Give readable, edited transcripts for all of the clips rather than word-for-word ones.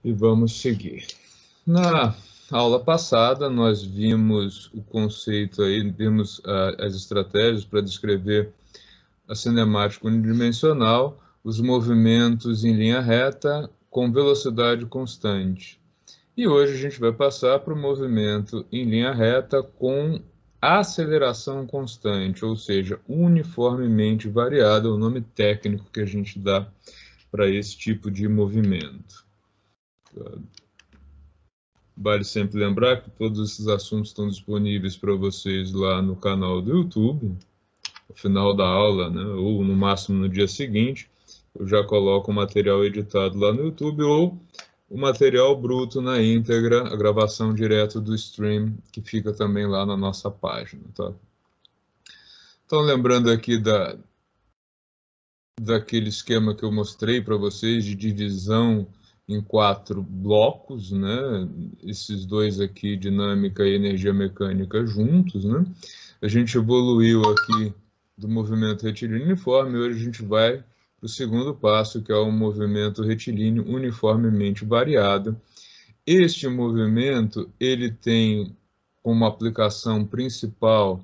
E vamos seguir. Na aula passada, nós vimos o conceito aí, vimos as estratégias para descrever a cinemática unidimensional, os movimentos em linha reta com velocidade constante. E hoje a gente vai passar para o movimento em linha reta com aceleração constante, ou seja, uniformemente variada, é o nome técnico que a gente dá para esse tipo de movimento. Vale sempre lembrar que todos esses assuntos estão disponíveis para vocês lá no canal do YouTube, no final da aula, né, ou no máximo no dia seguinte. Eu já coloco o material editado lá no YouTube ou o material bruto na íntegra, a gravação direto do stream, que fica também lá na nossa página. Tá? Então, lembrando aqui daquele esquema que eu mostrei para vocês de divisão em 4 blocos, né? Esses dois aqui, dinâmica e energia mecânica juntos, né? A gente evoluiu aqui do movimento retilíneo uniforme, e hoje a gente vai para o segundo passo, que é o movimento retilíneo uniformemente variado. Este movimento, ele tem como aplicação principal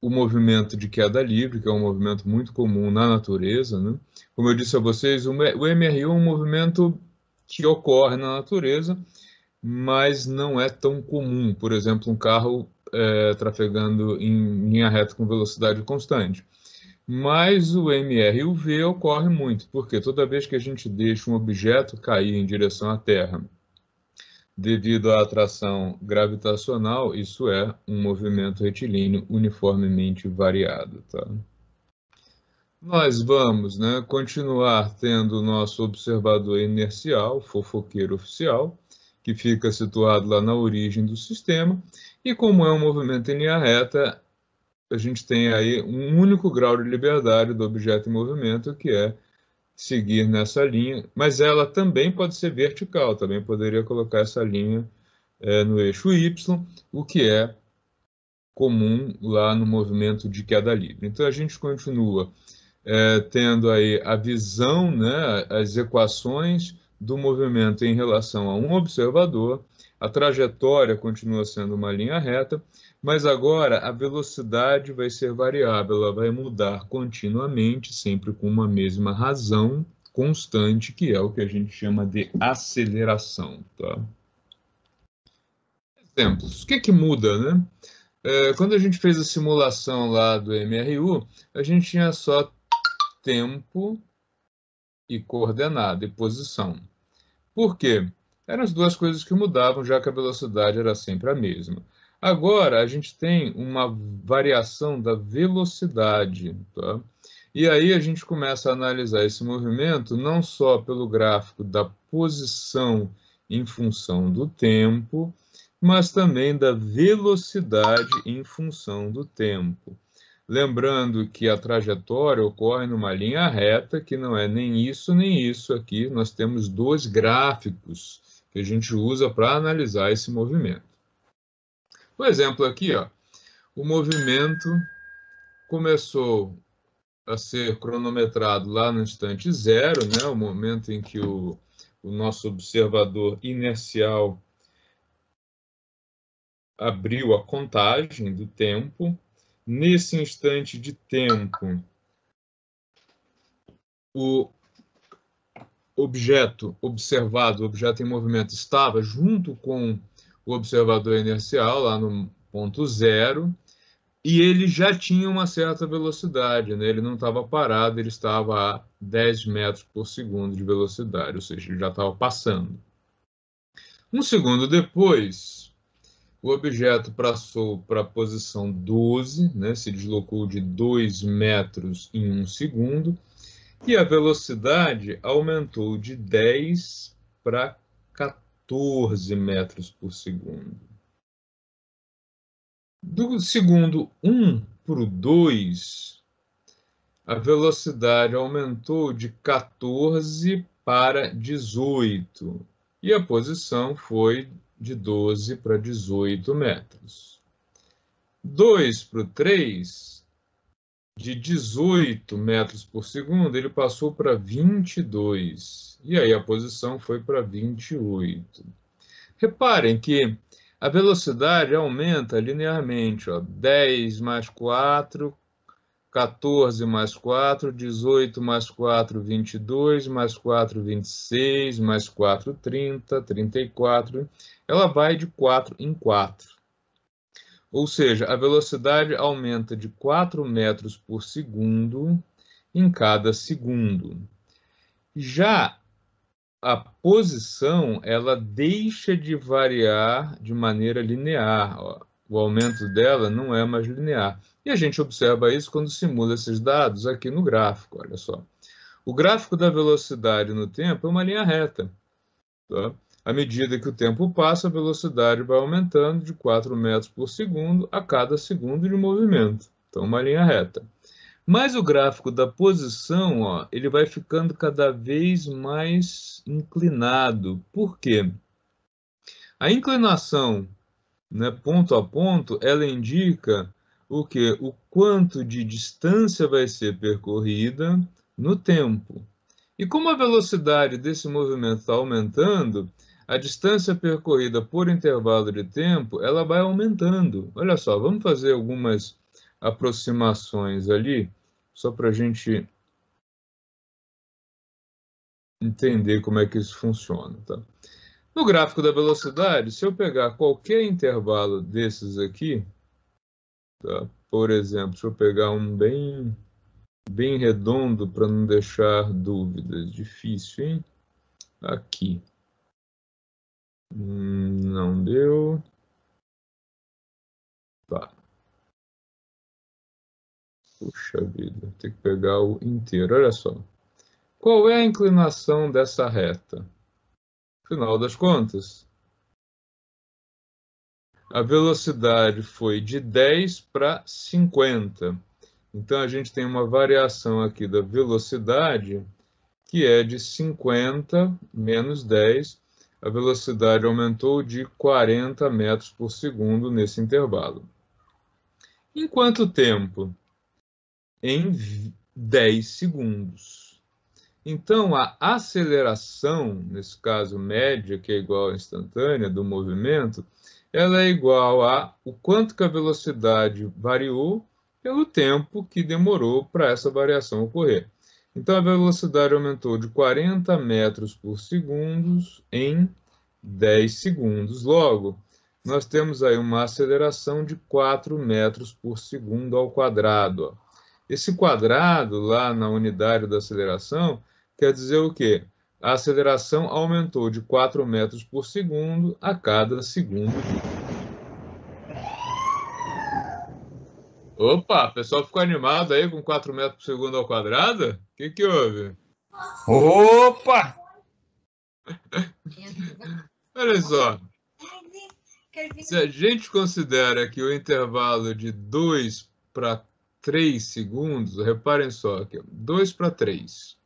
o movimento de queda livre, que é um movimento muito comum na natureza, né? Como eu disse a vocês, o MRU é um movimento que ocorre na natureza, mas não é tão comum. Por exemplo, um carro trafegando em linha reta com velocidade constante. Mas o MRUV ocorre muito, porque toda vez que a gente deixa um objeto cair em direção à Terra, devido à atração gravitacional, isso é um movimento retilíneo uniformemente variado. Tá? Nós vamos, né, continuar tendo o nosso observador inercial, fofoqueiro oficial, que fica situado lá na origem do sistema, e como é um movimento em linha reta, a gente tem aí um único grau de liberdade do objeto em movimento, que é seguir nessa linha, mas ela também pode ser vertical, também poderia colocar essa linha no eixo Y, o que é comum lá no movimento de queda livre. Então a gente continua tendo aí a visão, né, as equações do movimento em relação a um observador, a trajetória continua sendo uma linha reta, mas agora a velocidade vai ser variável, ela vai mudar continuamente, sempre com uma mesma razão constante, que é o que a gente chama de aceleração. Tá? Exemplos. O que que muda, né? Quando a gente fez a simulação lá do MRU, a gente tinha só tempo e coordenada e posição. Por quê? Eram as duas coisas que mudavam, já que a velocidade era sempre a mesma. Agora, a gente tem uma variação da velocidade, tá? E aí a gente começa a analisar esse movimento não só pelo gráfico da posição em função do tempo, mas também da velocidade em função do tempo. Lembrando que a trajetória ocorre numa linha reta, que não é nem isso aqui. Nós temos dois gráficos que a gente usa para analisar esse movimento. Por exemplo, aqui, ó, o movimento começou a ser cronometrado lá no instante zero, né, o momento em que o nosso observador inercial abriu a contagem do tempo. Nesse instante de tempo, o objeto observado, o objeto em movimento, estava junto com o observador inercial, lá no ponto zero, e ele já tinha uma certa velocidade, né? Ele não estava parado, ele estava a 10 metros por segundo de velocidade, ou seja, ele já estava passando. Um segundo depois, o objeto passou para a posição 12, né? Se deslocou de 2 metros em 1 segundo, e a velocidade aumentou de 10 para 14 metros por segundo. Do segundo 1 para o 2, a velocidade aumentou de 14 para 18 e a posição foi de 12 para 18 metros. 2 para o 3, de 18 metros por segundo, ele passou para 22. E aí a posição foi para 28. Reparem que a velocidade aumenta linearmente, ó, 10 mais 4, 14 mais 4, 18 mais 4, 22, mais 4, 26, mais 4, 30, 34. Ela vai de 4 em 4. Ou seja, a velocidade aumenta de 4 metros por segundo em cada segundo. Já a posição, ela deixa de variar de maneira linear. Ó. O aumento dela não é mais linear. E a gente observa isso quando simula esses dados aqui no gráfico, olha só. O gráfico da velocidade no tempo é uma linha reta. Tá? À medida que o tempo passa, a velocidade vai aumentando de 4 metros por segundo a cada segundo de movimento. Então, uma linha reta. Mas o gráfico da posição, ó, ele vai ficando cada vez mais inclinado. Por quê? A inclinação, né, ponto a ponto, ela indica o quê? O quanto de distância vai ser percorrida no tempo. E como a velocidade desse movimento está aumentando, a distância percorrida por intervalo de tempo, ela vai aumentando. Olha só, vamos fazer algumas aproximações ali, só para a gente entender como é que isso funciona, tá? No gráfico da velocidade, se eu pegar qualquer intervalo desses aqui, tá? Por exemplo, deixa eu pegar um bem redondo para não deixar dúvidas. Difícil, hein? Aqui. Não deu. Tá. Puxa vida, tem que pegar o inteiro. Olha só. Qual é a inclinação dessa reta? Final das contas, a velocidade foi de 10 para 50. Então, a gente tem uma variação aqui da velocidade que é de 50 menos 10. A velocidade aumentou de 40 metros por segundo nesse intervalo. Em quanto tempo? Em 10 segundos. Então, a aceleração, nesse caso média, que é igual à instantânea do movimento, ela é igual a o quanto que a velocidade variou pelo tempo que demorou para essa variação ocorrer. Então, a velocidade aumentou de 40 metros por segundo em 10 segundos. Logo, nós temos aí uma aceleração de 4 metros por segundo ao quadrado. Esse quadrado, lá na unidade da aceleração, quer dizer o quê? A aceleração aumentou de 4 metros por segundo a cada segundo. Opa, o pessoal ficou animado aí com 4 metros por segundo ao quadrado? O que houve? Opa! Olha só. Se a gente considera que o intervalo de 2 para 3 segundos, reparem só aqui, 2 para 3,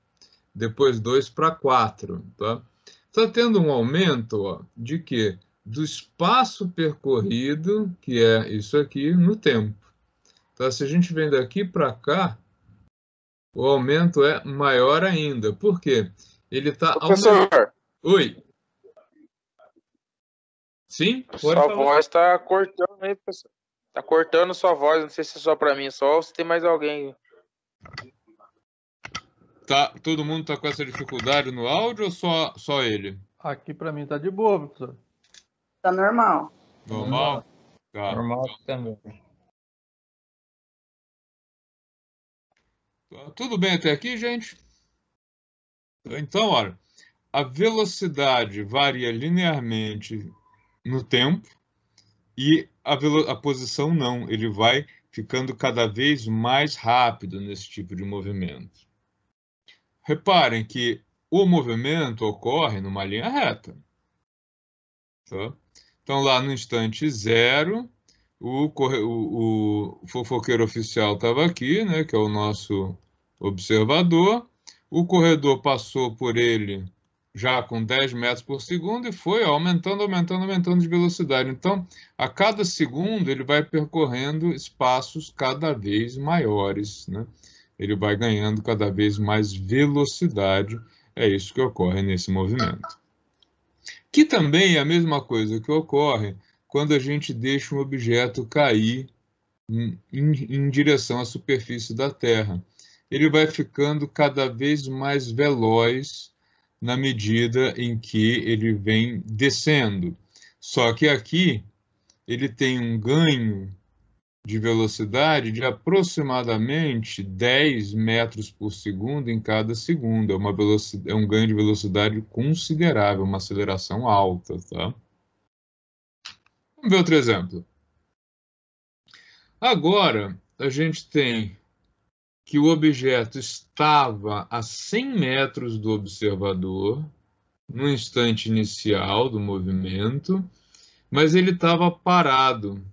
depois 2 para 4, tá? Está tendo um aumento, ó, de quê? Do espaço percorrido, que é isso aqui, no tempo. Tá? Se a gente vem daqui para cá, o aumento é maior ainda. Por quê? Ele está aumentando. Professor, Oi. Sim? Pode sua falar. voz está cortando aí, professor. Está cortando sua voz, não sei se é só para mim, só ou se tem mais alguém. Tá, todo mundo está com essa dificuldade no áudio ou só ele? Aqui para mim tá de boa, professor. Tá normal. Normal? Tá. Normal também. Tudo bem até aqui, gente? Então, olha, a velocidade varia linearmente no tempo e a posição não. Ele vai ficando cada vez mais rápido nesse tipo de movimento. Reparem que o movimento ocorre numa linha reta. Tá? Então, lá no instante zero, o fofoqueiro oficial estava aqui, né, que é o nosso observador. O corredor passou por ele já com 10 metros por segundo e foi aumentando, aumentando, aumentando de velocidade. Então, a cada segundo, ele vai percorrendo espaços cada vez maiores, né? Ele vai ganhando cada vez mais velocidade. É isso que ocorre nesse movimento. Que também é a mesma coisa que ocorre quando a gente deixa um objeto cair em direção à superfície da Terra. Ele vai ficando cada vez mais veloz na medida em que ele vem descendo. Só que aqui ele tem um ganho de velocidade de aproximadamente 10 metros por segundo em cada segundo. É um ganho de velocidade considerável, uma aceleração alta, tá? Vamos ver outro exemplo. Agora, a gente tem que o objeto estava a 100 metros do observador, no instante inicial do movimento, mas ele estava parado.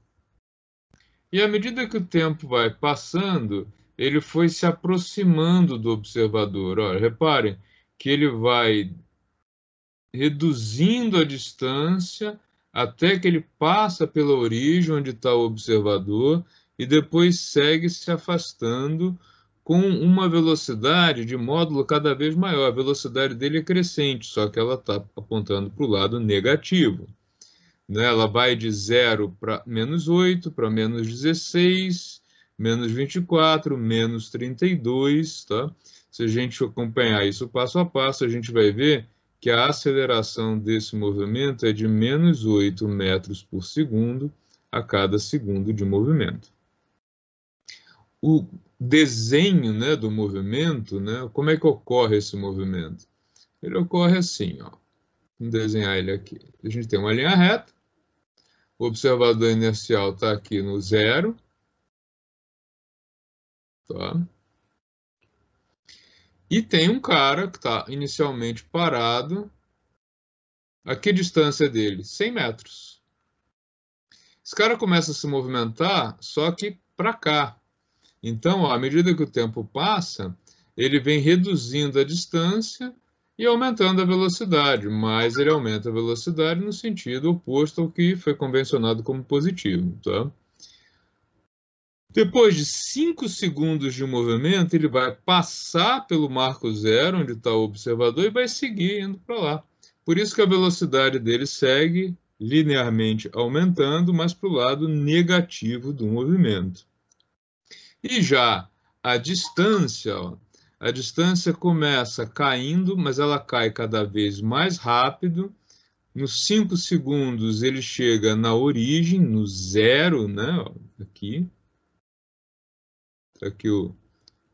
E à medida que o tempo vai passando, ele foi se aproximando do observador. Olha, reparem que ele vai reduzindo a distância até que ele passa pela origem onde está o observador e depois segue se afastando com uma velocidade de módulo cada vez maior. A velocidade dele é crescente, só que ela está apontando para o lado negativo. Né? Ela vai de 0 para -8, para -16, -24, -32. Tá? Se a gente acompanhar isso passo a passo, a gente vai ver que a aceleração desse movimento é de -8 metros por segundo a cada segundo de movimento. O desenho, né, do movimento, né, como é que ocorre esse movimento? Ele ocorre assim, ó. Vamos desenhar ele aqui. A gente tem uma linha reta, o observador inercial está aqui no 0, tá? E tem um cara que está inicialmente parado. A que distância dele? 100 metros. Esse cara começa a se movimentar, só que para cá. Então, ó, à medida que o tempo passa, ele vem reduzindo a distância e aumentando a velocidade, mas ele aumenta a velocidade no sentido oposto ao que foi convencionado como positivo. Tá? Depois de 5 segundos de movimento, ele vai passar pelo marco zero, onde está o observador, e vai seguir indo para lá. Por isso que a velocidade dele segue linearmente aumentando, mas para o lado negativo do movimento. E já a distância, ó, a distância começa caindo, mas ela cai cada vez mais rápido. Nos 5 segundos ele chega na origem, no 0, né? Ó, aqui. Tá aqui o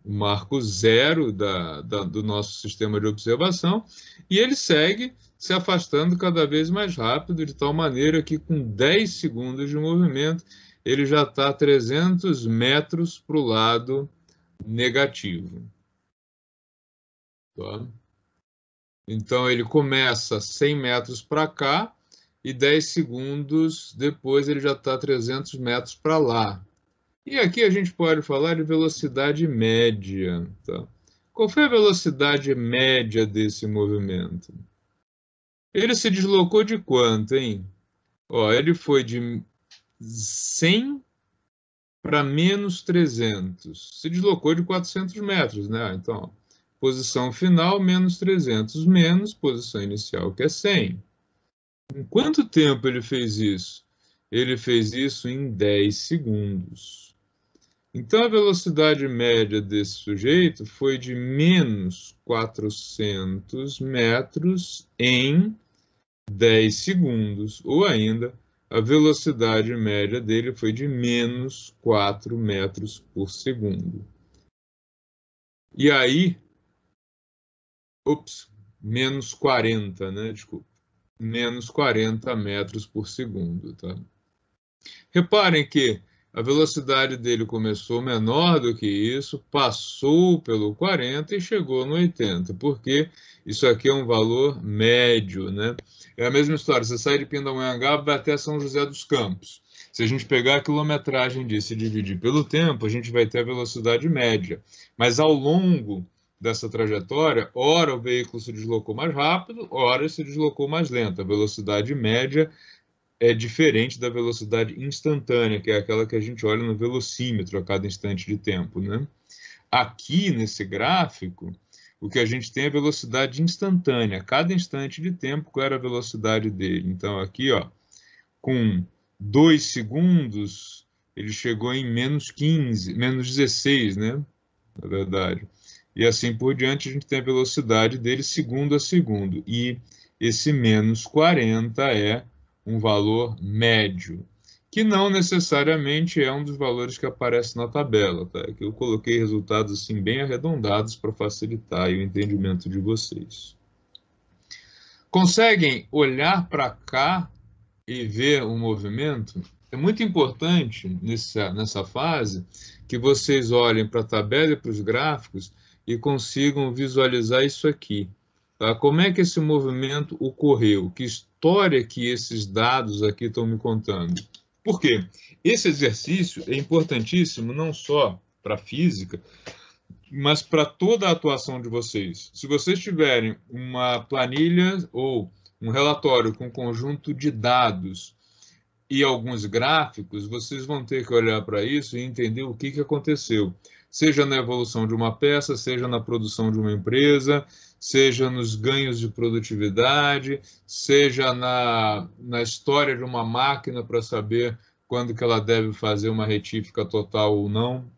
marco 0 do nosso sistema de observação. E ele segue se afastando cada vez mais rápido, de tal maneira que com 10 segundos de movimento, ele já está a 300 metros para o lado negativo. Tá? Então, ele começa 100 metros para cá e 10 segundos depois ele já está a 300 metros para lá. E aqui a gente pode falar de velocidade média. Tá? Qual foi a velocidade média desse movimento? Ele se deslocou de quanto, hein? Ó, ele foi de 100 para -300. Se deslocou de 400 metros, né? Então, ó, posição final, -300, menos posição inicial, que é 100. Em quanto tempo ele fez isso? Ele fez isso em 10 segundos. Então, a velocidade média desse sujeito foi de -400 metros em 10 segundos, ou ainda, a velocidade média dele foi de -4 metros por segundo. E aí, -40, né? Desculpa. -40 metros por segundo, tá? Reparem que a velocidade dele começou menor do que isso, passou pelo 40 e chegou no 80, porque isso aqui é um valor médio, né? É a mesma história, você sai de Pindamonhangaba e vai até São José dos Campos. Se a gente pegar a quilometragem disso e dividir pelo tempo, a gente vai ter a velocidade média. Mas ao longo dessa trajetória, ora o veículo se deslocou mais rápido, ora se deslocou mais lento. A velocidade média é diferente da velocidade instantânea, que é aquela que a gente olha no velocímetro a cada instante de tempo, né? Aqui, nesse gráfico, o que a gente tem é a velocidade instantânea. Cada instante de tempo, qual era a velocidade dele? Então, aqui, ó, com 2 segundos, ele chegou em menos 15, menos 16, né? Na verdade. E assim por diante, a gente tem a velocidade dele segundo a segundo. E esse menos 40 é um valor médio, que não necessariamente é um dos valores que aparece na tabela, tá? Que eu coloquei resultados assim bem arredondados para facilitar aí o entendimento de vocês. Conseguem olhar para cá e ver o movimento? É muito importante nessa fase que vocês olhem para a tabela e para os gráficos e consigam visualizar isso aqui. Tá? Como é que esse movimento ocorreu? Que história que esses dados aqui estão me contando? Por quê? Esse exercício é importantíssimo não só para a física, mas para toda a atuação de vocês. Se vocês tiverem uma planilha ou um relatório com um conjunto de dados e alguns gráficos, vocês vão ter que olhar para isso e entender o que aconteceu. Seja na evolução de uma peça, seja na produção de uma empresa, seja nos ganhos de produtividade, seja na história de uma máquina para saber quando que ela deve fazer uma retífica total ou não.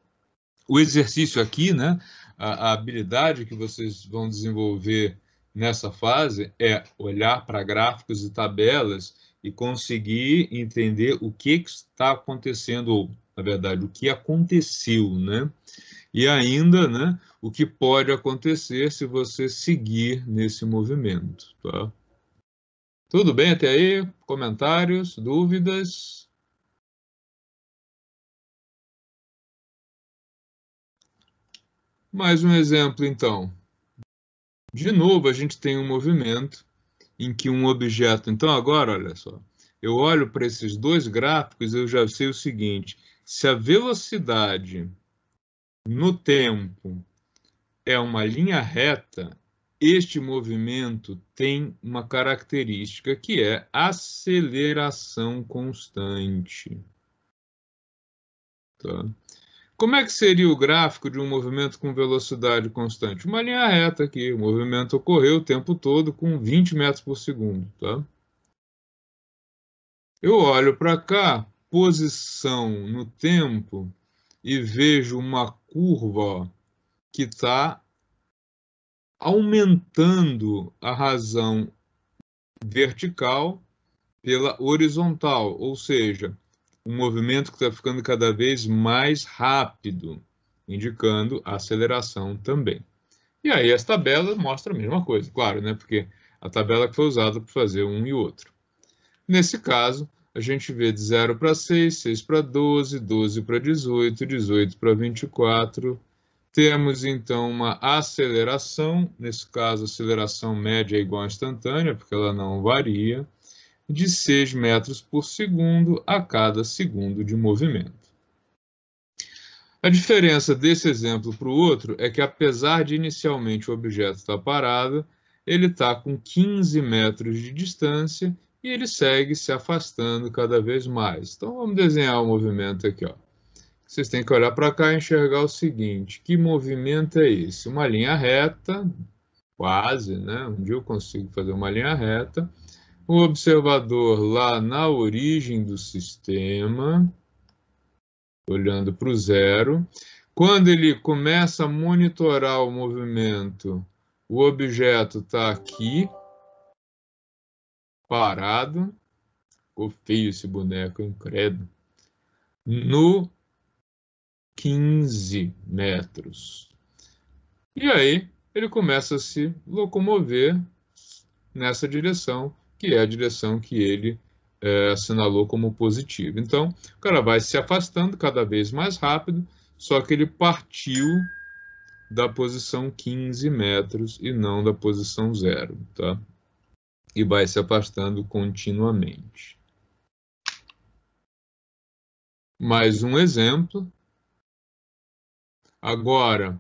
O exercício aqui, né, a habilidade que vocês vão desenvolver nessa fase é olhar para gráficos e tabelas e conseguir entender o que está acontecendo, ou, na verdade, o que aconteceu, né? E ainda, né, o que pode acontecer se você seguir nesse movimento, tá? Tudo bem até aí? Comentários, dúvidas? Mais um exemplo, então. De novo, a gente tem um movimento em que um objeto... Então, agora, olha só. Eu olho para esses dois gráficos e eu já sei o seguinte. Se a velocidade no tempo é uma linha reta, este movimento tem uma característica que é aceleração constante. Tá? Como é que seria o gráfico de um movimento com velocidade constante? Uma linha reta aqui. O movimento ocorreu o tempo todo com 20 metros por segundo. Tá? Eu olho para cá, posição no tempo, e vejo uma curva, ó, que está aumentando a razão vertical pela horizontal, ou seja, um movimento que está ficando cada vez mais rápido, indicando aceleração também. E aí essa tabela mostra a mesma coisa, claro, né? Porque a tabela que foi usada para fazer um e outro. Nesse caso, a gente vê de 0 para 6, 6 para 12, 12 para 18, 18 para 24. Temos, então, uma aceleração, nesse caso, a aceleração média é igual à instantânea, porque ela não varia, de 6 metros por segundo a cada segundo de movimento. A diferença desse exemplo para o outro é que, apesar de inicialmente o objeto estar parado, ele está com 15 metros de distância e ele segue se afastando cada vez mais. Então, vamos desenhar o movimento aqui, ó. Vocês têm que olhar para cá e enxergar o seguinte: que movimento é esse? Uma linha reta, quase, né? Um dia eu consigo fazer uma linha reta. O observador lá na origem do sistema, olhando para o zero. Quando ele começa a monitorar o movimento, o objeto está aqui, parado. Ficou feio esse boneco, hein? Credo. No 15 metros. E aí ele começa a se locomover nessa direção, que é a direção que ele assinalou como positiva. Então, o cara vai se afastando cada vez mais rápido, só que ele partiu da posição 15 metros e não da posição 0, tá? E vai se afastando continuamente. Mais um exemplo. Agora,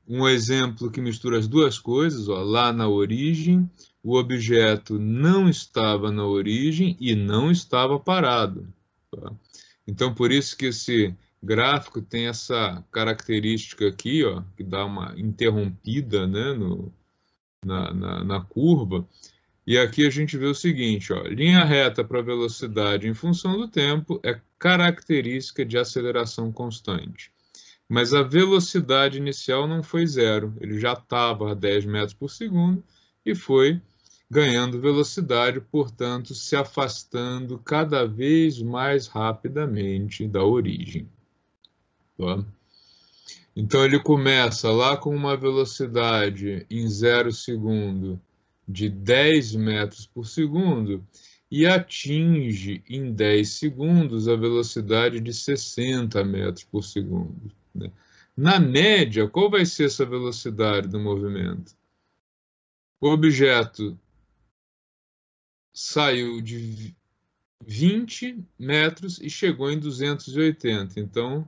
um exemplo que mistura as duas coisas, ó, lá na origem, o objeto não estava na origem e não estava parado. Tá? Então, por isso que esse gráfico tem essa característica aqui, ó, que dá uma interrompida, né, na curva. E aqui a gente vê o seguinte, ó, linha reta para velocidade em função do tempo é característica de aceleração constante. Mas a velocidade inicial não foi zero, ele já estava a 10 metros por segundo e foi ganhando velocidade, portanto, se afastando cada vez mais rapidamente da origem. Tá? Então, ele começa lá com uma velocidade em 0 segundo de 10 metros por segundo e atinge em 10 segundos a velocidade de 60 metros por segundo. Né? Na média, qual vai ser essa velocidade do movimento? O objeto saiu de 20 metros e chegou em 280. Então,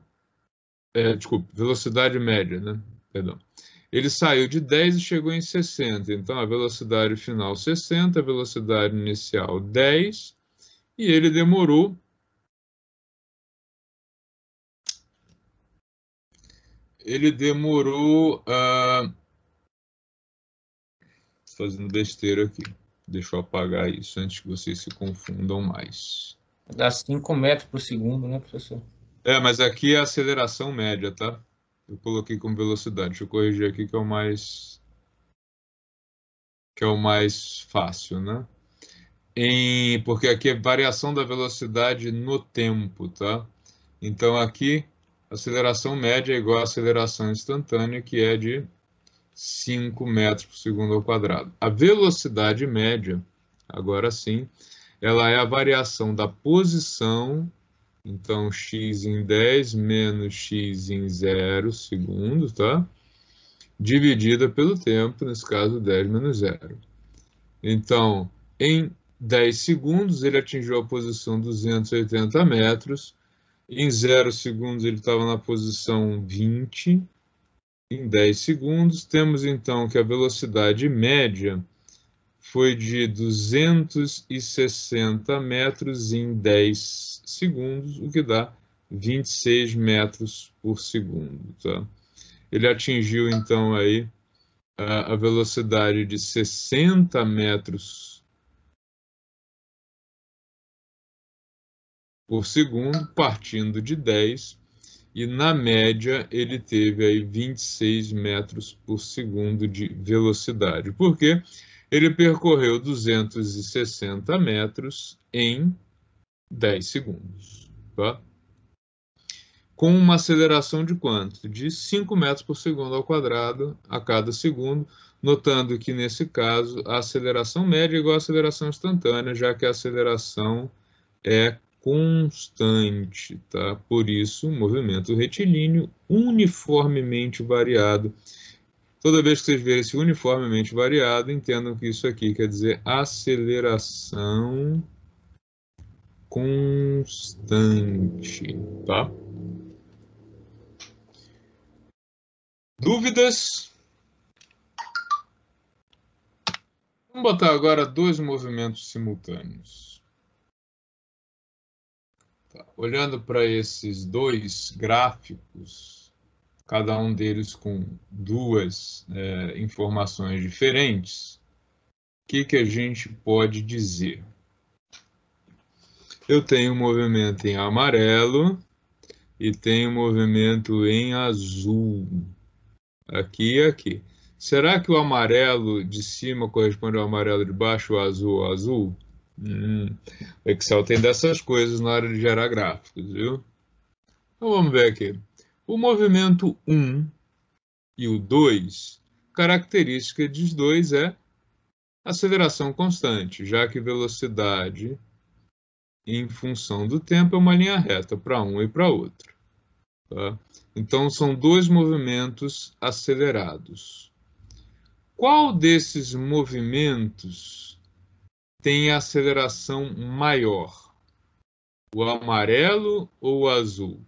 desculpe, velocidade média, né? Perdão. Ele saiu de 10 e chegou em 60. Então, a velocidade final 60, a velocidade inicial 10, e ele demorou fazendo besteira aqui. Deixa eu apagar isso antes que vocês se confundam mais. Dá 5 metros por segundo, né, professor? Mas aqui é a aceleração média, tá? Eu coloquei como velocidade. Deixa eu corrigir aqui que é o mais fácil, né? Porque aqui é variação da velocidade no tempo, tá? Então aqui, a aceleração média é igual à aceleração instantânea, que é de 5 metros por segundo ao quadrado. A velocidade média, agora sim, ela é a variação da posição, então x em 10 menos x em 0 segundos, tá? Dividida pelo tempo, nesse caso 10 menos 0. Então, em 10 segundos, ele atingiu a posição 280 metros. Em 0 segundos, ele estava na posição 20. Em 10 segundos, temos então que a velocidade média foi de 260 metros em 10 segundos, o que dá 26 metros por segundo. Tá? Ele atingiu então aí a velocidade de 60 metros por segundo, partindo de 10, e na média ele teve aí 26 metros por segundo de velocidade. Por quê? Ele percorreu 260 metros em 10 segundos. Tá? Com uma aceleração de quanto? De 5 metros por segundo ao quadrado a cada segundo, notando que, nesse caso, a aceleração média é igual à aceleração instantânea, já que a aceleração é constante, tá? Por isso, movimento retilíneo uniformemente variado. Toda vez que vocês verem esse uniformemente variado, entendam que isso aqui quer dizer aceleração constante, tá? Dúvidas? Vamos botar agora dois movimentos simultâneos. Tá. Olhando para esses dois gráficos, cada um deles com duas informações diferentes, o que a gente pode dizer? Eu tenho um movimento em amarelo e tenho um movimento em azul. Aqui e aqui. Será que o amarelo de cima corresponde ao amarelo de baixo, o azul ao azul? O Excel tem dessas coisas na hora de gerar gráficos, viu? Então vamos ver aqui. O movimento 1 e o 2, característica dos dois é aceleração constante, já que velocidade em função do tempo é uma linha reta para um e para outro. Tá? Então, são dois movimentos acelerados. Qual desses movimentos tem aceleração maior? O amarelo ou o azul?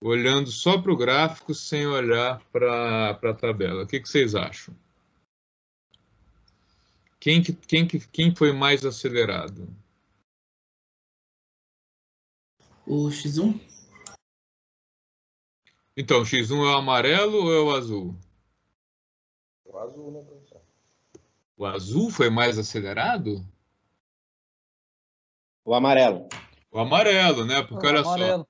olhando só para o gráfico, sem olhar para a tabela. O que vocês acham? Quem foi mais acelerado? O X1? Então, o X1 é o amarelo ou é o azul? O azul, né, professor? O azul foi mais acelerado? O amarelo. O amarelo, né? Porque olha só,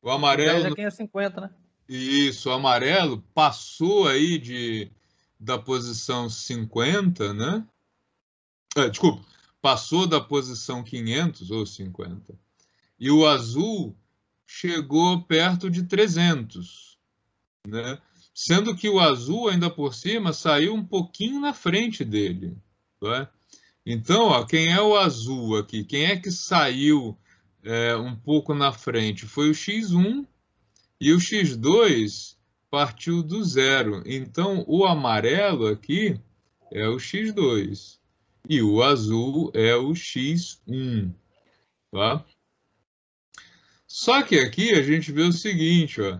o amarelo... já quem é 50, né? Isso, o amarelo passou aí da posição 50, né? Desculpa, passou da posição 500 ou 50. E o azul chegou perto de 300, né? Sendo que o azul, ainda por cima, saiu um pouquinho na frente dele. Tá? Então, ó, quem é o azul aqui? Quem é que saiu um pouco na frente? Foi o X1 e o X2 partiu do zero. Então, o amarelo aqui é o X2 e o azul é o X1. Tá? Só que aqui a gente vê o seguinte, ó.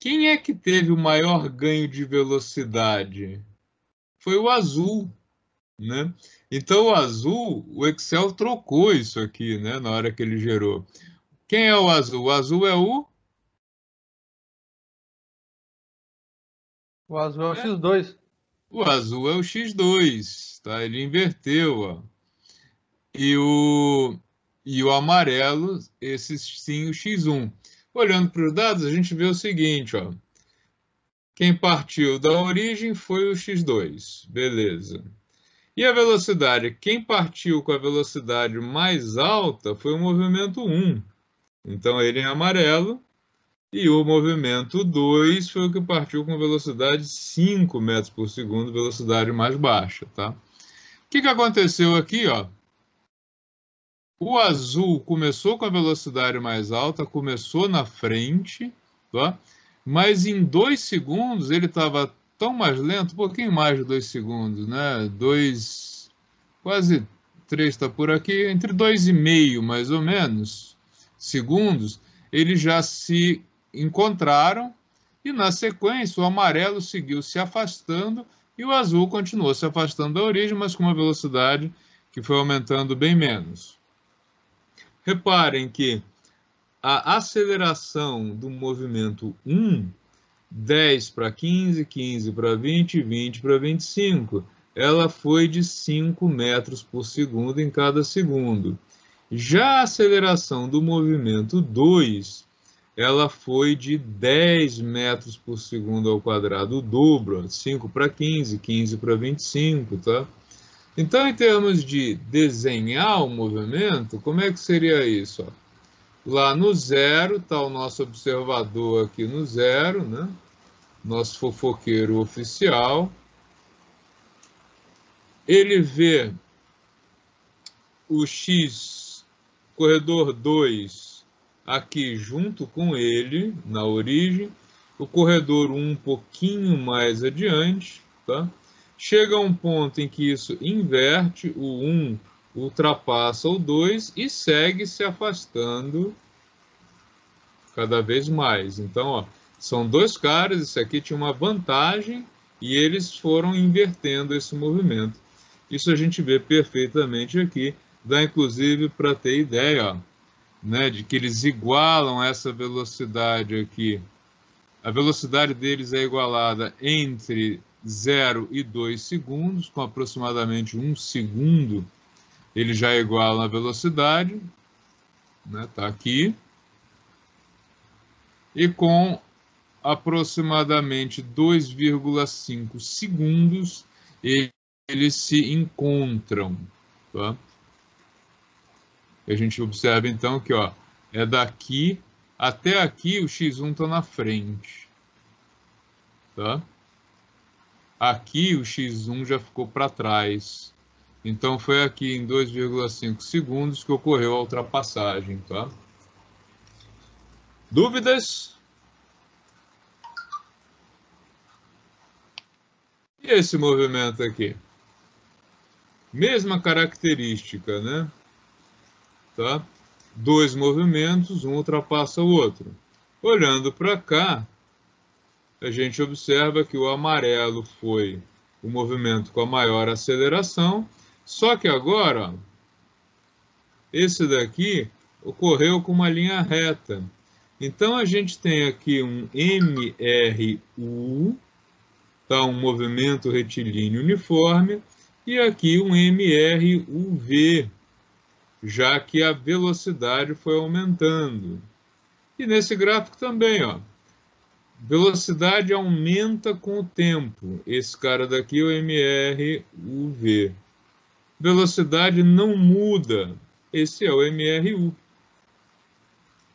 Quem é que teve o maior ganho de velocidade? Foi o azul, né? Então, o azul, o Excel trocou isso aqui, né, na hora que ele gerou. Quem é o azul? O azul é o... O azul é o X2. O azul é o X2, tá? Ele inverteu, ó. E o amarelo, esse sim, o X1. Olhando para os dados, a gente vê o seguinte, ó. Quem partiu da origem foi o X2, beleza. E a velocidade? Quem partiu com a velocidade mais alta foi o movimento 1. Então, ele é amarelo. E o movimento 2 foi o que partiu com velocidade 5 metros por segundo, velocidade mais baixa, tá? O que aconteceu aqui, ó? O azul começou com a velocidade mais alta, começou na frente, tá? Mas em 2 segundos ele estava tão mais lento, um pouquinho mais de 2 segundos, né? Quase 3 está por aqui, entre 2,5 mais ou menos segundos, eles já se encontraram e na sequência o amarelo seguiu se afastando e o azul continuou se afastando da origem, mas com uma velocidade que foi aumentando bem menos. Reparem que a aceleração do movimento 1, 10 para 15, 15 para 20, 20 para 25, ela foi de 5 metros por segundo em cada segundo. Já a aceleração do movimento 2, ela foi de 10 metros por segundo ao quadrado, o dobro, 5 para 15, 15 para 25, tá? Então, em termos de desenhar o movimento, como é que seria isso? Ó? Lá no zero, está o nosso observador aqui no zero, né? Nosso fofoqueiro oficial. Ele vê o X, corredor 2, aqui junto com ele, na origem. O corredor 1 um pouquinho mais adiante, tá? Chega a um ponto em que isso inverte, o 1 ultrapassa o 2 e segue se afastando cada vez mais. Então, ó, são dois caras, esse aqui tinha uma vantagem e eles foram invertendo esse movimento. Isso a gente vê perfeitamente aqui, dá inclusive para ter ideia, ó, né, de que eles igualam essa velocidade aqui. A velocidade deles é igualada entre 0 e 2 segundos, com aproximadamente 1 segundo, ele já iguala a velocidade, né, tá aqui. E com aproximadamente 2,5 segundos, eles se encontram, tá? A gente observa então que, ó, é daqui até aqui o X1 está na frente, tá? Aqui o X1 já ficou para trás. Então foi aqui em 2,5 segundos que ocorreu a ultrapassagem, tá? Dúvidas? E esse movimento aqui? Mesma característica, né? Tá? Dois movimentos, um ultrapassa o outro. Olhando para cá, a gente observa que o amarelo foi o movimento com a maior aceleração, só que agora, ó, esse daqui ocorreu com uma linha reta. Então, a gente tem aqui um MRU, tá, um movimento retilíneo uniforme, e aqui um MRUV, já que a velocidade foi aumentando. E nesse gráfico também, ó, velocidade aumenta com o tempo. Esse cara daqui é o MRUV. Velocidade não muda. Esse é o MRU.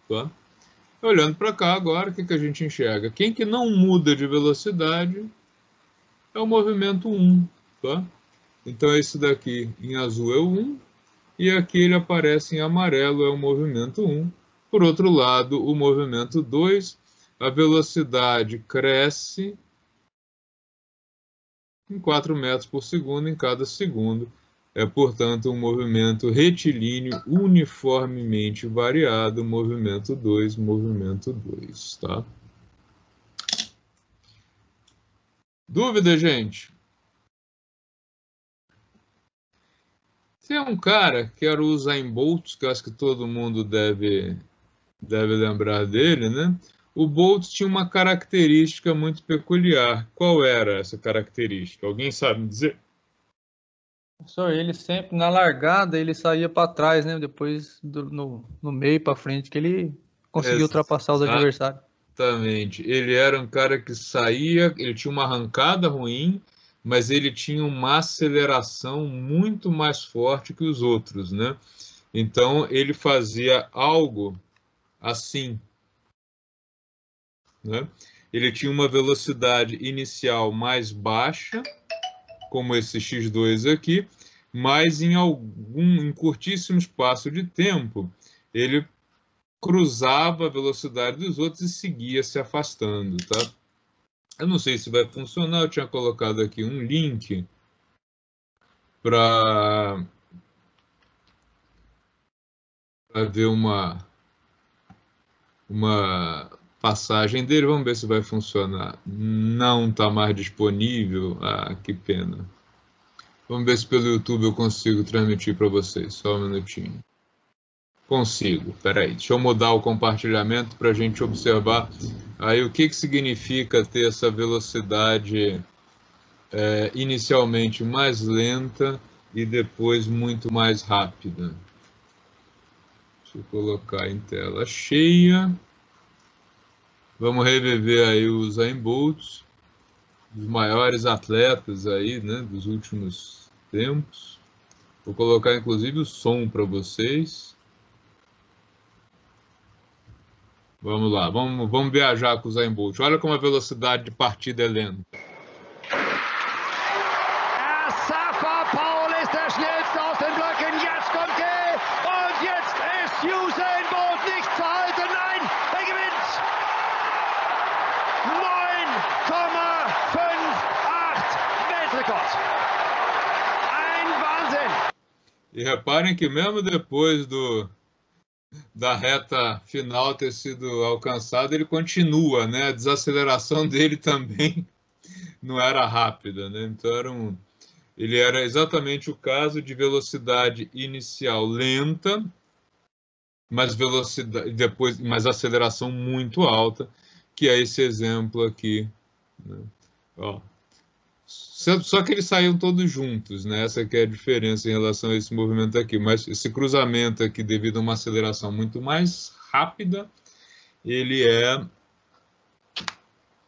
Tá? Olhando para cá agora, o que a gente enxerga? Quem que não muda de velocidade é o movimento 1. Tá? Então esse daqui em azul é o 1, e aqui ele aparece em amarelo, é o movimento 1. Por outro lado, o movimento 2, a velocidade cresce em 4 metros por segundo em cada segundo. É, portanto, um movimento retilíneo uniformemente variado, movimento 2, movimento 2, tá? Dúvida, gente? Tem um cara que era o Usain Bolt, que eu acho que todo mundo deve lembrar dele, né? O Bolt tinha uma característica muito peculiar. Qual era essa característica? Alguém sabe me dizer? Só ele sempre, na largada, ele saía para trás, né? Depois, no meio para frente, que ele conseguiu ultrapassar os adversários. Exatamente. Ele era um cara que saía, ele tinha uma arrancada ruim, mas ele tinha uma aceleração muito mais forte que os outros, né? Então, ele fazia algo assim, né? Ele tinha uma velocidade inicial mais baixa, como esse X2 aqui, mas em curtíssimo espaço de tempo, ele cruzava a velocidade dos outros e seguia se afastando, tá? Eu não sei se vai funcionar, eu tinha colocado aqui um link para ver uma passagem dele. Vamos ver se vai funcionar. Não está mais disponível. Ah, que pena. Vamos ver se pelo YouTube eu consigo transmitir para vocês. Só um minutinho. Consigo. Peraí, deixa eu mudar o compartilhamento para a gente observar aí o que significa ter essa velocidade inicialmente mais lenta e depois muito mais rápida. Deixa eu colocar em tela cheia. Vamos reviver aí os Usain Bolt, os maiores atletas aí, né, dos últimos tempos. Vou colocar inclusive o som para vocês. Vamos lá, vamos viajar com o Usain Bolt. Olha como a velocidade de partida é lenta. Asafa Paul ist der schnellste aus den Blöcken. Jetzt kommt er und jetzt ist Usain Bolt nicht zu halten. Nein, er gewinnt. 9,58 Weltrekord. Ein Wahnsinn. E reparem que mesmo depois da reta final ter sido alcançada, ele continua, né? A desaceleração dele também não era rápida, né? Então ele era exatamente o caso de velocidade inicial lenta, mas aceleração muito alta, que é esse exemplo aqui, né? Ó, só que eles saíam todos juntos, né? Essa que é a diferença em relação a esse movimento aqui. Mas esse cruzamento aqui, devido a uma aceleração muito mais rápida, ele é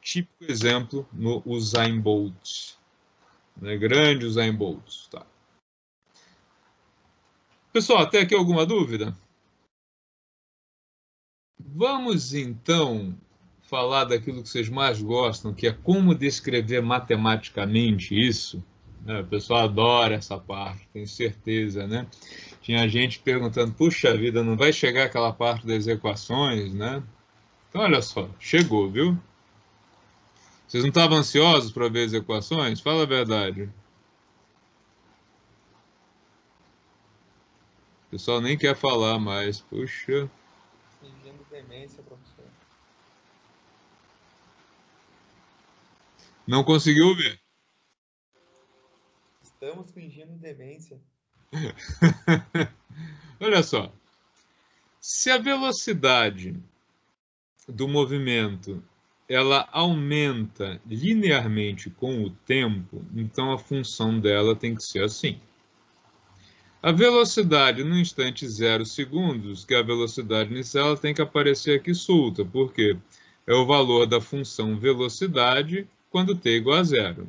típico exemplo no Usain Bolt, né? Grande Usain Bolt, tá? Pessoal, até aqui alguma dúvida? Vamos então falar daquilo que vocês mais gostam, que é como descrever matematicamente isso. O pessoal adora essa parte, tenho certeza, né? Tinha gente perguntando, puxa vida, não vai chegar aquela parte das equações, né? Então, olha só, chegou, viu? Vocês não estavam ansiosos para ver as equações? Fala a verdade. O pessoal nem quer falar mais, puxa. Fingindo demência, professor. Não conseguiu ver? Estamos fingindo demência. Olha só. Se a velocidade do movimento ela aumenta linearmente com o tempo, então a função dela tem que ser assim. A velocidade no instante 0 segundos, que é a velocidade inicial, ela tem que aparecer aqui solta, porque é o valor da função velocidade quando t igual a 0.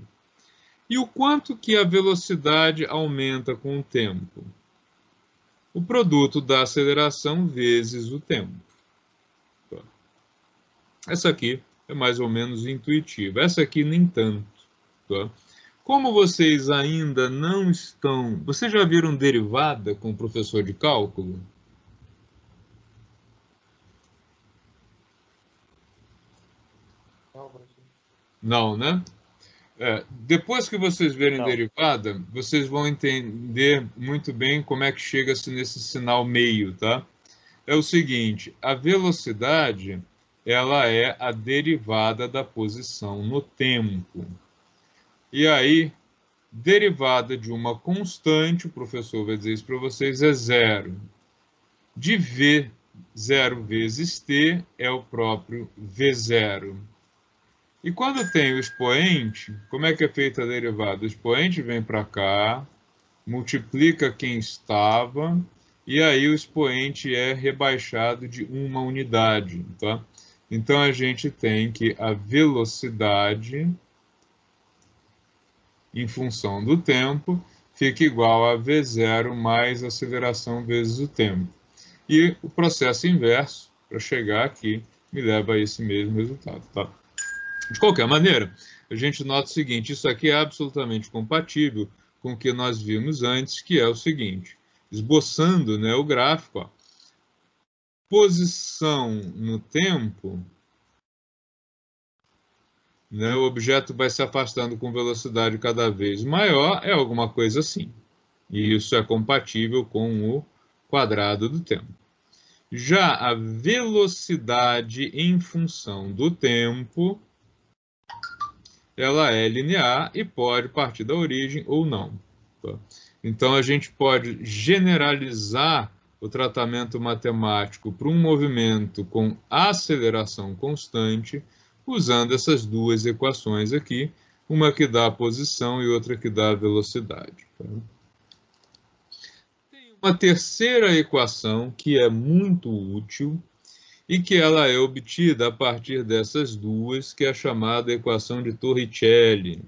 E o quanto que a velocidade aumenta com o tempo? O produto da aceleração vezes o tempo. Essa aqui é mais ou menos intuitiva. Essa aqui nem tanto. Tá? Como vocês ainda não estão... Vocês já viram derivada com o professor de cálculo? Não, né? Depois que vocês verem derivada, vocês vão entender muito bem como é que chega-se nesse sinal meio, tá? É o seguinte, a velocidade, ela é a derivada da posição no tempo. E aí, derivada de uma constante, o professor vai dizer isso para vocês, é zero. De V, 0 vezes t, é o próprio V0. E quando tem o expoente, como é que é feita a derivada? O expoente vem para cá, multiplica quem estava, e aí o expoente é rebaixado de uma unidade, tá? Então a gente tem que a velocidade em função do tempo fica igual a V0 mais aceleração vezes o tempo. E o processo inverso, para chegar aqui, me leva a esse mesmo resultado, tá? De qualquer maneira, a gente nota o seguinte, isso aqui é absolutamente compatível com o que nós vimos antes, que é o seguinte, esboçando, né, o gráfico, ó, posição no tempo, né, o objeto vai se afastando com velocidade cada vez maior, é alguma coisa assim. E isso é compatível com o quadrado do tempo. Já a velocidade em função do tempo, ela é linear e pode partir da origem ou não. Tá? Então, a gente pode generalizar o tratamento matemático para um movimento com aceleração constante, usando essas duas equações aqui, uma que dá a posição e outra que dá a velocidade. Tá? Tem uma terceira equação que é muito útil, e que ela é obtida a partir dessas duas, que é a chamada equação de Torricelli.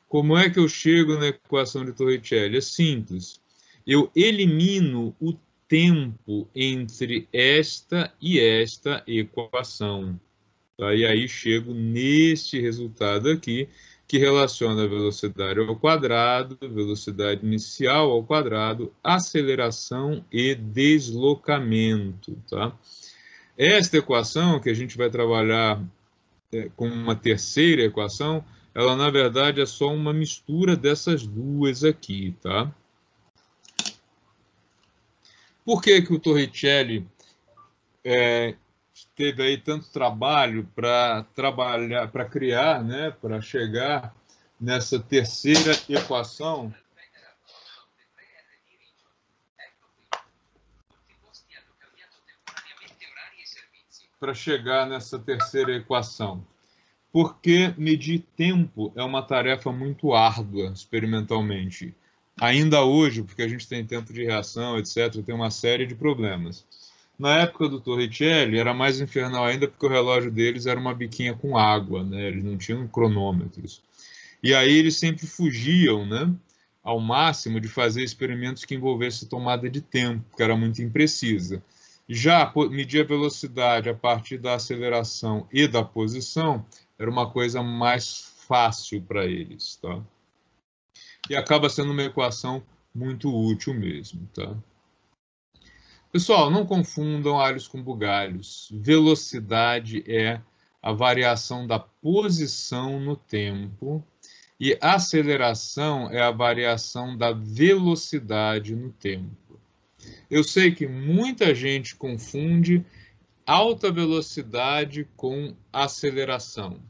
Como é que eu chego na equação de Torricelli? É simples. Eu elimino o tempo entre esta e esta equação. Tá? E aí chego neste resultado aqui, que relaciona a velocidade ao quadrado, velocidade inicial ao quadrado, aceleração e deslocamento. Tá? Esta equação, que a gente vai trabalhar com uma terceira equação, ela, na verdade, é só uma mistura dessas duas aqui, tá? Por que que o Torricelli teve aí tanto trabalho para criar, né, para chegar nessa terceira equação? Para chegar nessa terceira equação? Porque medir tempo é uma tarefa muito árdua experimentalmente. Ainda hoje, porque a gente tem tempo de reação, etc., tem uma série de problemas. Na época do Torricelli, era mais infernal ainda, porque o relógio deles era uma biquinha com água, né? Eles não tinham cronômetros. E aí eles sempre fugiam, né, ao máximo de fazer experimentos que envolvessem tomada de tempo, que era muito imprecisa. Já medir a velocidade a partir da aceleração e da posição era uma coisa mais fácil para eles, tá? E acaba sendo uma equação muito útil mesmo, tá? Pessoal, não confundam alhos com bugalhos. Velocidade é a variação da posição no tempo e aceleração é a variação da velocidade no tempo. Eu sei que muita gente confunde alta velocidade com aceleração.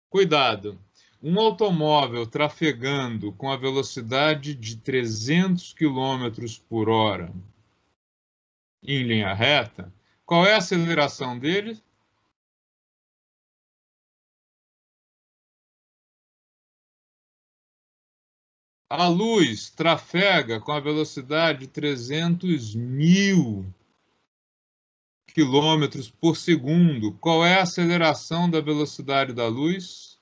Cuidado, um automóvel trafegando com a velocidade de 300 km por hora em linha reta, qual é a aceleração dele? A luz trafega com a velocidade de 300.000 km por segundo. Qual é a aceleração da velocidade da luz?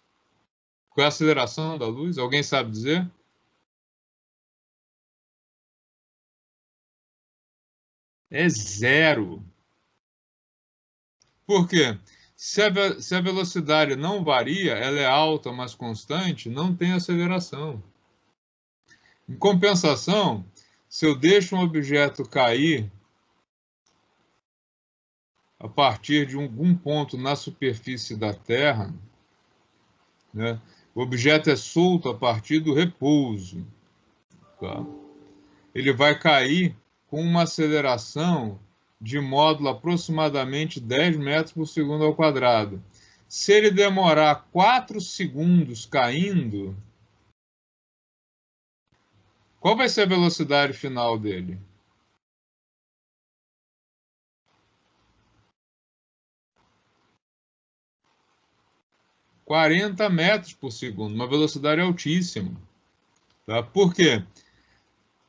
Qual é a aceleração da luz? Alguém sabe dizer? É zero. Por quê? Se a velocidade não varia, ela é alta, mas constante, não tem aceleração. Em compensação, se eu deixo um objeto cair a partir de algum ponto na superfície da Terra, né, o objeto é solto a partir do repouso. Tá? Ele vai cair com uma aceleração de módulo aproximadamente 10 metros por segundo ao quadrado. Se ele demorar 4 segundos caindo, qual vai ser a velocidade final dele? – 40 metros por segundo, uma velocidade altíssima. Tá? Por quê?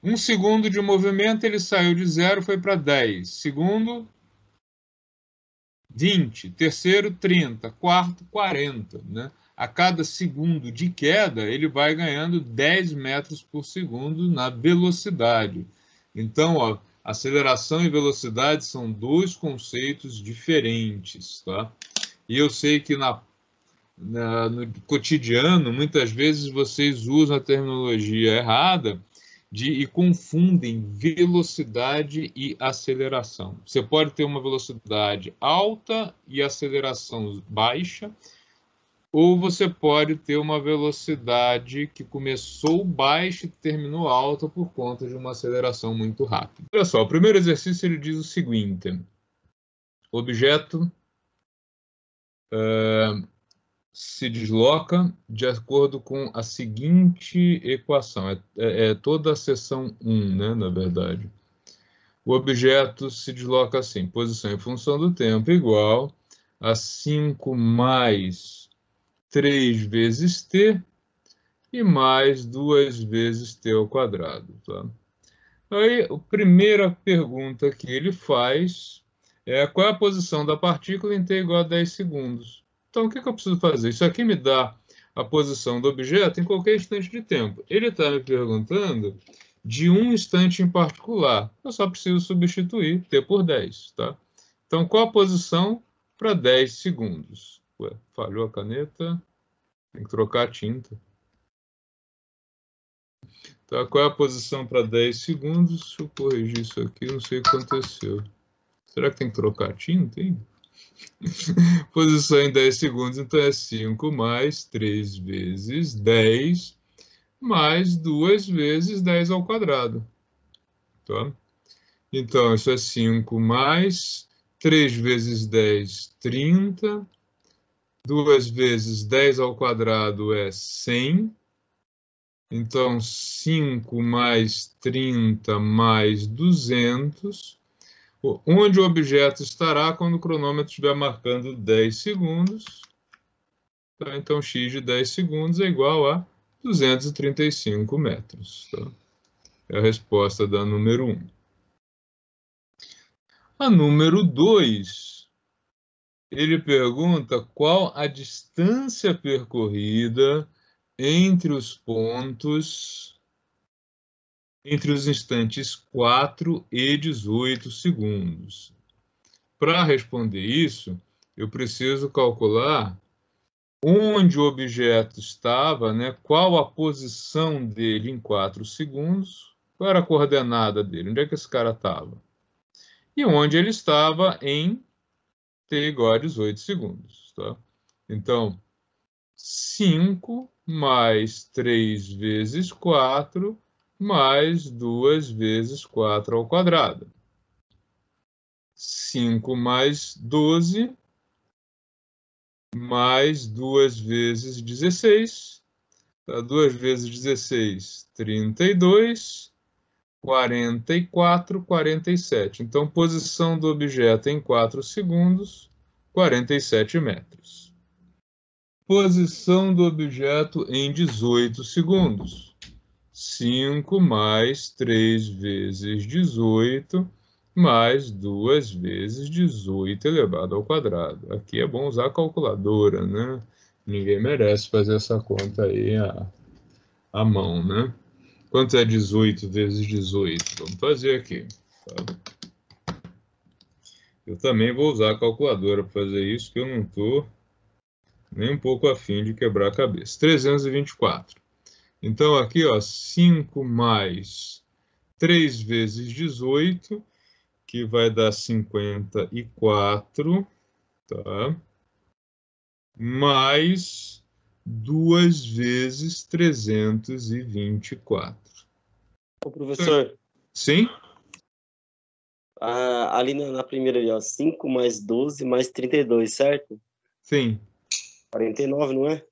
1 segundo de movimento, ele saiu de 0, foi para 10. Segundo, 20. Terceiro, 30. Quarto, 40. Né? A cada segundo de queda, ele vai ganhando 10 metros por segundo na velocidade. Então, ó, aceleração e velocidade são dois conceitos diferentes. Tá? E eu sei que no cotidiano, muitas vezes vocês usam a terminologia errada e confundem velocidade e aceleração. Você pode ter uma velocidade alta e aceleração baixa, ou você pode ter uma velocidade que começou baixa e terminou alta por conta de uma aceleração muito rápida. Olha só, o primeiro exercício ele diz o seguinte: objeto se desloca de acordo com a seguinte equação. É toda a seção 1, né, na verdade. O objeto se desloca assim: posição em função do tempo igual a 5 mais 3 vezes t e mais 2 vezes t ao quadrado. Tá? Aí, a primeira pergunta que ele faz é qual é a posição da partícula em t igual a 10 segundos. Então, o que eu preciso fazer? Isso aqui me dá a posição do objeto em qualquer instante de tempo. Ele está me perguntando de um instante em particular. Eu só preciso substituir t por 10. Tá? Então, qual a posição para 10 segundos? Ué, falhou a caneta? Tem que trocar a tinta. Tá, qual é a posição para 10 segundos? Deixa eu corrigir isso aqui, não sei o que aconteceu. Será que tem que trocar a tinta, hein? Posição em 10 segundos, então é 5 mais 3 vezes 10 mais 2 vezes 10 ao quadrado. Tá? Então, isso é 5 mais 3 vezes 10, 30. 2 vezes 10 ao quadrado é 100. Então, 5 mais 30 mais 200. Onde o objeto estará quando o cronômetro estiver marcando 10 segundos. Tá? Então, x de 10 segundos é igual a 235 metros. Tá? É a resposta da número 1. A número 2, ele pergunta qual a distância percorrida entre os pontos, entre os instantes 4 e 18 segundos. Para responder isso, eu preciso calcular onde o objeto estava, né? Qual a posição dele em 4 segundos, qual era a coordenada dele, onde é que esse cara estava, e onde ele estava em t igual a 18 segundos. Tá? Então, 5 mais 3 vezes 4 mais 2 vezes 4 ao quadrado. 5 mais 12 mais 2 vezes 16. Tá? 2 vezes 16, 32. 44, 47. Então, posição do objeto em 4 segundos, 47 metros. Posição do objeto em 18 segundos. 5 mais 3 vezes 18, mais 2 vezes 18 elevado ao quadrado. Aqui é bom usar a calculadora, né? Ninguém merece fazer essa conta aí à mão, né? Quanto é 18 vezes 18? Vamos fazer aqui. Tá? Eu também vou usar a calculadora para fazer isso, que eu não estou nem um pouco afim de quebrar a cabeça. 324. Então, aqui, ó, 5 mais 3 vezes 18, que vai dar 54, tá? Mais 2 vezes 324. Ô, professor, Sim? ali na primeira, ali, ó, 5 mais 12 mais 32, certo? Sim. 49, não é?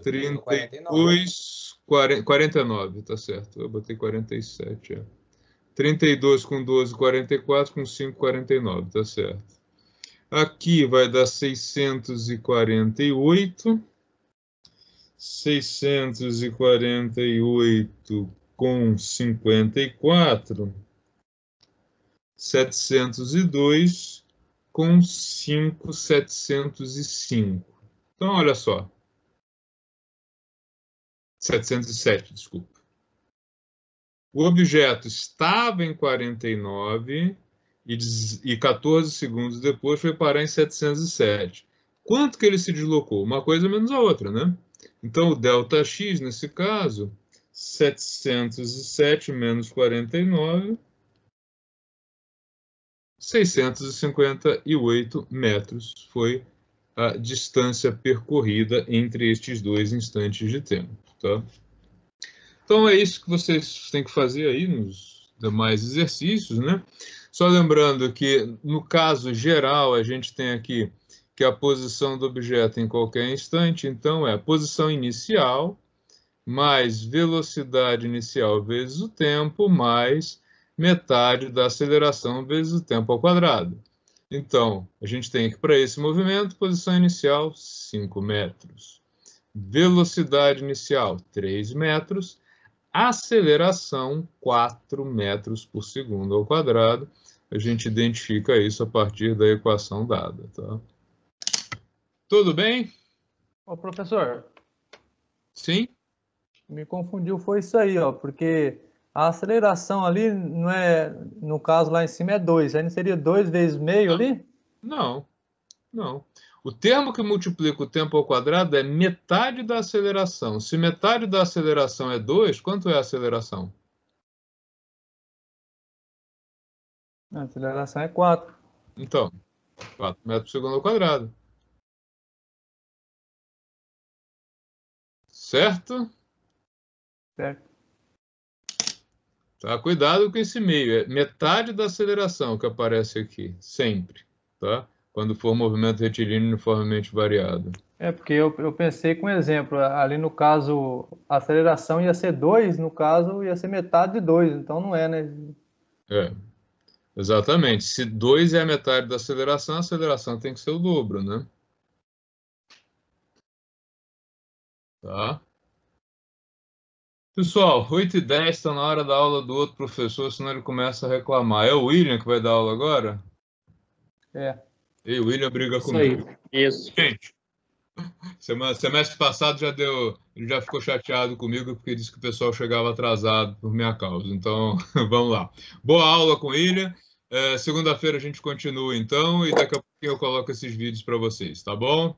32, 49, tá certo. Eu botei 47, é. 32 com 12, 44, com 5, 49, tá certo. Aqui vai dar 648. 648 com 54. 702 com 5, 705. Então, olha só. 707, desculpa. O objeto estava em 49 e 14 segundos depois foi parar em 707. Quanto que ele se deslocou? Uma coisa menos a outra, né? Então, o ΔX, nesse caso, 707 menos 49, 658 metros foi a distância percorrida entre estes dois instantes de tempo. Tá? Então, é isso que vocês têm que fazer aí nos demais exercícios, né? Só lembrando que, no caso geral, a gente tem aqui que a posição do objeto em qualquer instante, então, é a posição inicial mais velocidade inicial vezes o tempo, mais metade da aceleração vezes o tempo ao quadrado. Então, a gente tem que, para esse movimento, posição inicial, 5 metros. Velocidade inicial, 3 metros. Aceleração, 4 metros por segundo ao quadrado. A gente identifica isso a partir da equação dada, tá? Tudo bem? Ô, professor, Sim? me confundiu, foi isso aí, ó, porque a aceleração ali não é, no caso lá em cima é 2, aí não seria 2 vezes meio ali? Não, não. O termo que multiplica o tempo ao quadrado é metade da aceleração. Se metade da aceleração é 2, quanto é a aceleração? A aceleração é 4. Então, 4 metros por segundo ao quadrado. Certo? Certo. Tá? Cuidado com esse meio. É metade da aceleração que aparece aqui, sempre. Tá? Quando for movimento retilíneo uniformemente variado. É, porque eu pensei com um exemplo, ali no caso, a aceleração ia ser 2, no caso ia ser metade de 2, então não é, né? É, exatamente. Se 2 é a metade da aceleração, a aceleração tem que ser o dobro, né? Tá? Pessoal, 8h10 está na hora da aula do outro professor, senão ele começa a reclamar. É o William que vai dar aula agora? É. E o William briga Isso comigo. aí. Isso. Gente, semestre passado ele já ficou chateado comigo porque disse que o pessoal chegava atrasado por minha causa. Então, vamos lá. Boa aula com o William. Segunda-feira a gente continua então e daqui a pouquinho eu coloco esses vídeos para vocês, tá bom?